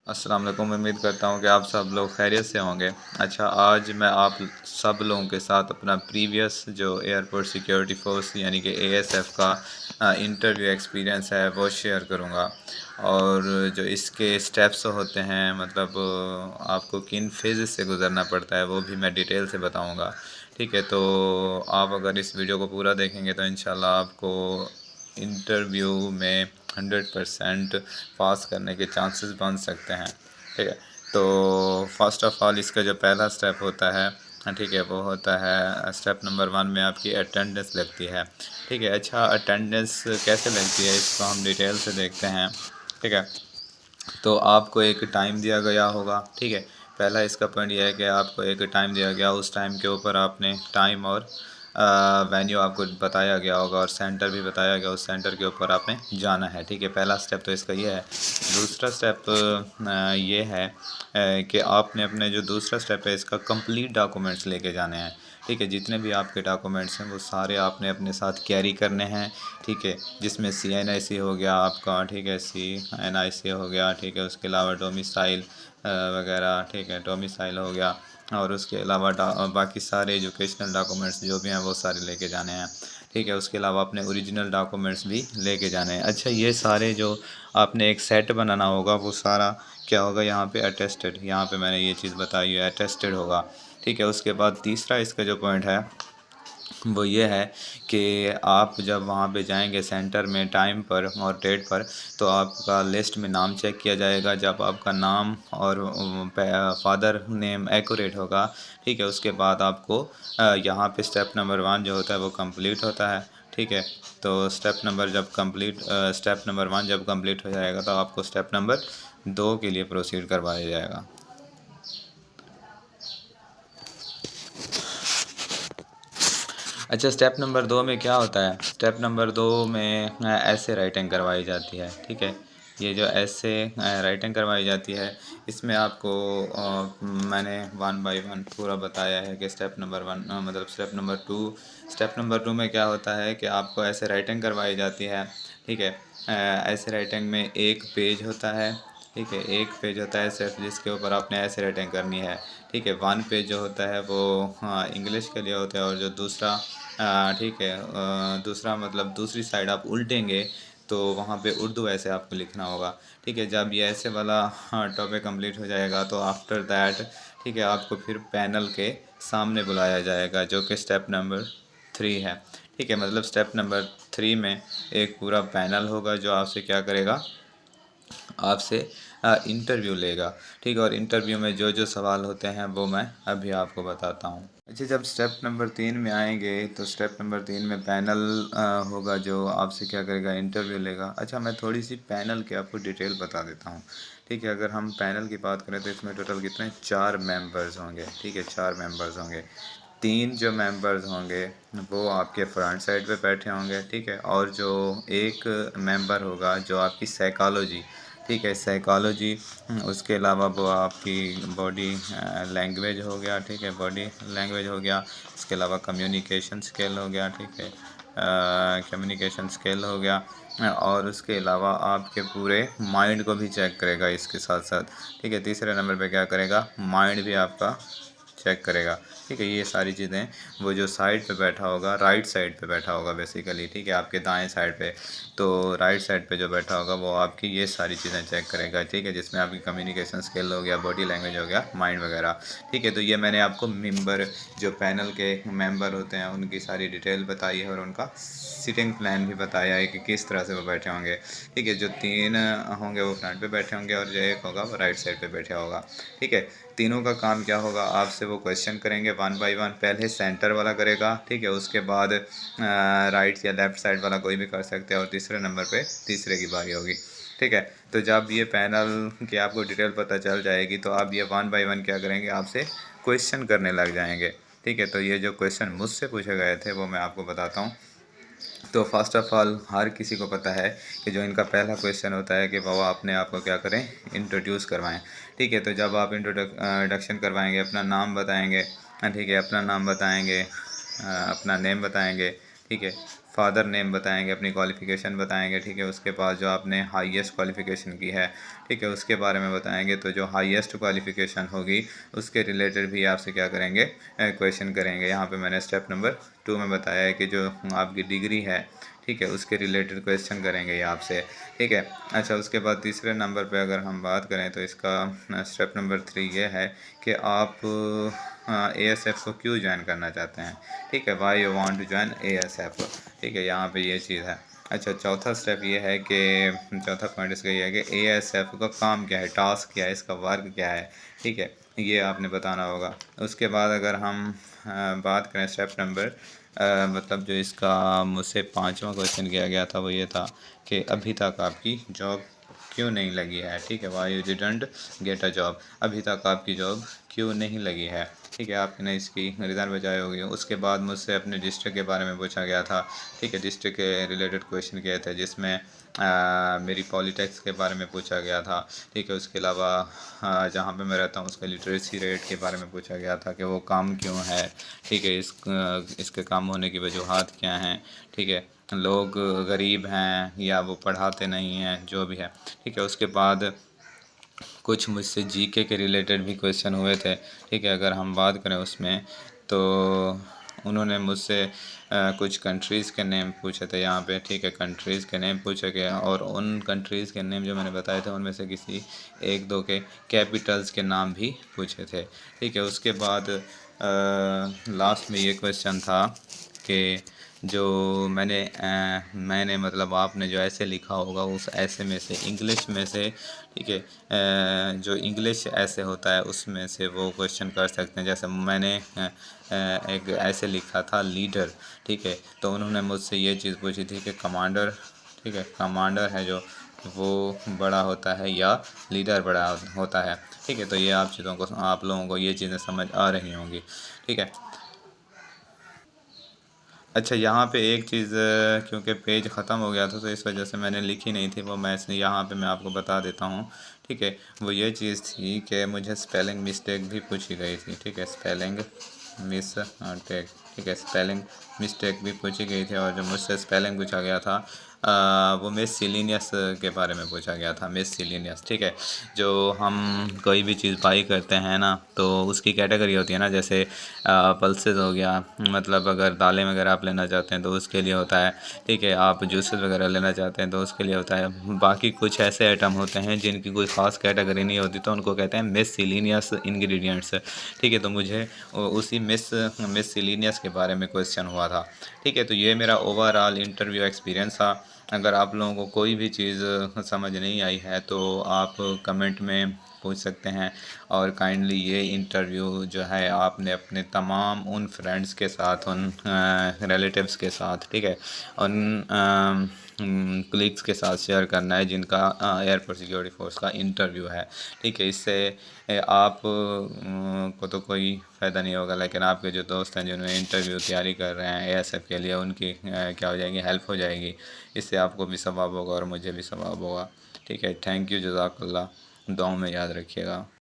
अस्सलाम वालेकुम। उम्मीद करता हूँ कि आप सब लोग खैरियत से होंगे। अच्छा, आज मैं आप सब लोगों के साथ अपना प्रीवियस जो एयरपोर्ट सिक्योरिटी फोर्स यानी कि एएसएफ का इंटरव्यू एक्सपीरियंस है वो शेयर करूँगा, और जो इसके स्टेप्स होते हैं, मतलब आपको किन फेजेस से गुज़रना पड़ता है वो भी मैं डिटेल से बताऊँगा। ठीक है, तो आप अगर इस वीडियो को पूरा देखेंगे तो इंशाल्लाह आपको इंटरव्यू में 100% पास करने के चांसेस बन सकते हैं। ठीक है, तो फर्स्ट ऑफ़ ऑल इसका जो पहला स्टेप होता है, ठीक है, वो होता है स्टेप नंबर 1 में आपकी अटेंडेंस लगती है। ठीक है, अच्छा, अटेंडेंस कैसे लगती है इसको हम डिटेल से देखते हैं। ठीक है, तो आपको एक टाइम दिया गया होगा। ठीक है, पहला इसका पॉइंट यह है कि आपको एक टाइम दिया गया, उस टाइम के ऊपर आपने टाइम और वेन्यू आपको बताया गया होगा और सेंटर भी बताया गया, उस सेंटर के ऊपर आपने जाना है। ठीक है, पहला स्टेप तो इसका ये है। दूसरा स्टेप ये है कि आपने अपने जो दूसरा स्टेप है इसका कंप्लीट डॉक्यूमेंट्स लेके जाने हैं। ठीक है, जितने भी आपके डॉक्यूमेंट्स हैं वो सारे आपने अपने साथ कैरी करने हैं। ठीक है, जिसमें CNIC हो गया आपका, ठीक है, CNIC हो गया, ठीक है, उसके अलावा डोमिसाइल वगैरह, ठीक है, डोमिसाइल हो गया, और उसके अलावा बाकी सारे एजुकेशनल डॉक्यूमेंट्स जो भी हैं वो सारे लेके जाने हैं। ठीक है, उसके अलावा अपने ओरिजिनल डॉक्यूमेंट्स भी लेके जाने हैं। अच्छा, ये सारे जो आपने एक सेट बनाना होगा वो सारा क्या होगा, यहाँ पे अटेस्टेड, यहाँ पे मैंने ये चीज़ बताई है, अटेस्टेड होगा। ठीक है, उसके बाद तीसरा इसका जो पॉइंट है वो ये है कि आप जब वहाँ पे जाएंगे सेंटर में टाइम पर और डेट पर, तो आपका लिस्ट में नाम चेक किया जाएगा। जब आपका नाम और फादर नेम एक्यूरेट होगा, ठीक है, उसके बाद आपको यहाँ पे स्टेप नंबर 1 जो होता है वो कंप्लीट होता है। ठीक है, तो स्टेप नंबर 1 जब कंप्लीट हो जाएगा तो आपको स्टेप नंबर 2 के लिए प्रोसीड करवाया जाएगा। अच्छा, स्टेप नंबर 2 में क्या होता है? स्टेप नंबर 2 में ऐसे राइटिंग करवाई जाती है। ठीक है, ये जो ऐसे राइटिंग करवाई जाती है, इसमें आपको मैंने 1 बाय 1 पूरा बताया है कि स्टेप नंबर 1 मतलब स्टेप नंबर 2 में क्या होता है कि आपको ऐसे राइटिंग करवाई जाती है। ठीक है, ऐसे राइटिंग में एक पेज होता है। ठीक है, एक पेज होता है सिर्फ, जिसके ऊपर आपने ऐसे राइटिंग करनी है। ठीक है, 1 पेज जो होता है वो इंग्लिश के लिए होता है, और जो दूसरा ठीक है, दूसरा मतलब दूसरी साइड आप उल्टेंगे तो वहाँ पे उर्दू ऐसे आपको लिखना होगा। ठीक है, जब ये ऐसे वाला टॉपिक कंप्लीट हो जाएगा तो आफ्टर दैट, ठीक है, आपको फिर पैनल के सामने बुलाया जाएगा, जो कि स्टेप नंबर 3 है। ठीक है, मतलब स्टेप नंबर 3 में एक पूरा पैनल होगा जो आपसे क्या करेगा, आपसे इंटरव्यू लेगा। ठीक है, और इंटरव्यू में जो जो सवाल होते हैं वो मैं अभी आपको बताता हूँ। अच्छा, जब स्टेप नंबर 3 में आएंगे तो स्टेप नंबर 3 में पैनल होगा जो आपसे क्या करेगा, इंटरव्यू लेगा। अच्छा, मैं थोड़ी सी पैनल की आपको डिटेल बता देता हूँ। ठीक है, अगर हम पैनल की बात करें तो इसमें टोटल कितने 4 मेंबर्स होंगे। ठीक है, 4 मेंबर्स होंगे। 3 जो मेंबर्स होंगे वो आपके फ्रंट साइड पे बैठे होंगे। ठीक है, और जो एक मेंबर होगा जो आपकी साइकोलॉजी, ठीक है, साइकोलॉजी, उसके अलावा वो आपकी बॉडी लैंग्वेज हो गया। ठीक है, बॉडी लैंग्वेज हो गया, उसके अलावा कम्युनिकेशन स्किल हो गया। ठीक है, कम्युनिकेशन स्किल हो गया, और उसके अलावा आपके पूरे माइंड को भी चेक करेगा इसके साथ साथ। ठीक है, तीसरे नंबर पे क्या करेगा, माइंड भी आपका चेक करेगा। ठीक है, ये सारी चीज़ें वो जो साइड पे बैठा होगा, राइट साइड पे बैठा होगा बेसिकली, ठीक है, आपके दाएं साइड पे, तो राइट साइड पे जो बैठा होगा वो आपकी ये सारी चीज़ें चेक करेगा। ठीक है, जिसमें आपकी कम्युनिकेशन स्किल हो गया, बॉडी लैंग्वेज हो गया, माइंड वगैरह। ठीक है, तो ये मैंने आपको मेंबर, जो पैनल के मेंबर होते हैं उनकी सारी डिटेल बताई है, और उनका सिटिंग प्लान भी बताया है कि किस तरह से वो बैठे होंगे। ठीक है, जो 3 होंगे वो फ्रंट पे बैठे होंगे, और जो एक होगा वो राइट साइड पे बैठा होगा। ठीक है, तीनों का काम क्या होगा, आपसे वो क्वेश्चन करेंगे 1 बाय 1। पहले सेंटर वाला करेगा, ठीक है, उसके बाद राइट या लेफ़्ट साइड वाला कोई भी कर सकते हैं, और तीसरे नंबर पे तीसरे की बारी होगी। ठीक है, तो जब ये पैनल की आपको डिटेल पता चल जाएगी तो आप ये 1 बाय 1 क्या करेंगे, आपसे क्वेश्चन करने लग जाएंगे। ठीक है, तो ये जो क्वेश्चन मुझसे पूछे गए थे वो मैं आपको बताता हूँ। तो फर्स्ट ऑफ़ ऑल हर किसी को पता है कि जो इनका पहला क्वेश्चन होता है कि वो अपने आप को क्या करें, इंट्रोड्यूस करवाएं। ठीक है, तो जब आप इंट्रोडक्शन करवाएंगे, अपना नाम बताएंगे। ठीक है, अपना नाम बताएंगे, अपना नेम बताएंगे। ठीक है, फादर नेम बताएंगे, अपनी क्वालिफ़िकेशन बताएंगे, ठीक है। उसके बाद जो आपने हाईएस्ट क्वालिफ़िकेशन की है, ठीक है, उसके बारे में बताएंगे। तो जो हाईएस्ट क्वालिफ़िकेशन होगी उसके रिलेटेड भी आपसे क्या करेंगे, क्वेश्चन करेंगे। यहाँ पे मैंने स्टेप नंबर 2 में बताया है कि जो आपकी डिग्री है, ठीक है, उसके रिलेटेड क्वेश्चन करेंगे ये आपसे, ठीक है। अच्छा, उसके बाद तीसरे नंबर पे अगर हम बात करें तो इसका स्टेप नंबर 3 ये है कि आप ASF को क्यों ज्वाइन करना चाहते हैं, ठीक है, why you want to join ASF, ठीक है, यहाँ पे ये चीज़ है। अच्छा, चौथा स्टेप ये है कि चौथा पॉइंट इसका ये है कि ASF का काम क्या है, टास्क क्या है, इसका वर्क क्या है, ठीक है, ये आपने बताना होगा। उसके बाद अगर हम बात करें स्टेप नंबर मतलब जो इसका मुझसे 5वां क्वेश्चन किया गया था वो ये था कि अभी तक आपकी जॉब क्यों नहीं लगी है, ठीक है, why you didn't get a job, अभी तक आपकी जॉब क्यों नहीं लगी है, ठीक है, आपने इसकी रीज़न बचाई होगी। उसके बाद मुझसे अपने डिस्ट्रिक्ट के बारे में पूछा गया था, ठीक है, डिस्ट्रिक्ट के रिलेटेड क्वेश्चन किए थे जिसमें मेरी पॉलिटिक्स के बारे में पूछा गया था, ठीक है। उसके अलावा जहाँ पे मैं रहता हूँ उसके लिटरेसी रेट के बारे में पूछा गया था कि वो कम क्यों है, ठीक है, इसके कम होने की वजूहत क्या हैं, ठीक है, लोग गरीब हैं या वो पढ़ाते नहीं हैं, जो भी है, ठीक है। उसके बाद कुछ मुझसे जीके के रिलेटेड भी क्वेश्चन हुए थे, ठीक है। अगर हम बात करें उसमें तो उन्होंने मुझसे कुछ कंट्रीज़ के नेम पूछे थे यहाँ पे, ठीक है, कंट्रीज़ के नेम पूछे गए और उन कंट्रीज़ के नेम जो मैंने बताए थे उनमें से किसी एक दो के कैपिटल्स के नाम भी पूछे थे, ठीक है। उसके बाद लास्ट में ये क्वेश्चन था कि जो मैंने मतलब आपने जो ऐसे लिखा होगा उस ऐसे में से इंग्लिश में से, ठीक है, जो इंग्लिश ऐसे होता है उसमें से वो क्वेश्चन कर सकते हैं। जैसे मैंने एक ऐसे लिखा था लीडर, ठीक है, तो उन्होंने मुझसे ये चीज़ पूछी थी कि कमांडर, ठीक है, कमांडर है जो वो बड़ा होता है या लीडर बड़ा होता है, ठीक है। तो ये आप लोगों को ये चीज़ें समझ आ रही होंगी, ठीक है। अच्छा, यहाँ पे एक चीज़ क्योंकि पेज ख़त्म हो गया था तो इस वजह से मैंने लिखी नहीं थी, वो मैं यहाँ पे मैं आपको बता देता हूँ, ठीक है। वो ये चीज़ थी कि मुझे स्पेलिंग मिस्टेक भी पूछी गई थी, ठीक है, स्पेलिंग मिस्टेक, ठीक है, स्पेलिंग मिस्टेक भी पूछी गई थी। और जो मुझसे स्पेलिंग पूछा गया था वो मिस सिलीनियस के बारे में पूछा गया था, मिस सिलीनियस, ठीक है। जो हम कोई भी चीज़ बाई करते हैं ना तो उसकी कैटेगरी होती है ना, जैसे पल्सेस हो गया, मतलब अगर दालें वगैरह आप लेना चाहते हैं तो उसके लिए होता है, ठीक है, आप जूसेस वगैरह लेना चाहते हैं तो उसके लिए होता है। बाकी कुछ ऐसे आइटम होते हैं जिनकी कोई ख़ास कैटेगरी नहीं होती तो उनको कहते हैं मिस सिलीनियस इंग्रेडिएंट्स, ठीक है। तो मुझे उसी मिस सिलीनियस के बारे में क्वेश्चन हुआ था, ठीक है। तो ये मेरा ओवरऑल इंटरव्यू एक्सपीरियंस था। अगर आप लोगों को कोई भी चीज़ समझ नहीं आई है तो आप कमेंट में पूछ सकते हैं। और काइंडली ये इंटरव्यू जो है आपने अपने तमाम उन फ्रेंड्स के साथ, उन रिलेटिव्स के साथ, ठीक है, उन कलीग्स के साथ शेयर करना है जिनका एयरपोर्ट सिक्योरिटी फोर्स का इंटरव्यू है, ठीक है। इससे आप को तो कोई फ़ायदा नहीं होगा, लेकिन आपके जो दोस्त हैं जिन्होंने इंटरव्यू तैयारी कर रहे हैं ASF के लिए उनकी क्या हो जाएगी, हेल्प हो जाएगी। इससे आपको भी सवाब होगा और मुझे भी सवाब होगा, ठीक है। थैंक यू, जज़ाकल्लाह, दुआओं में याद रखिएगा।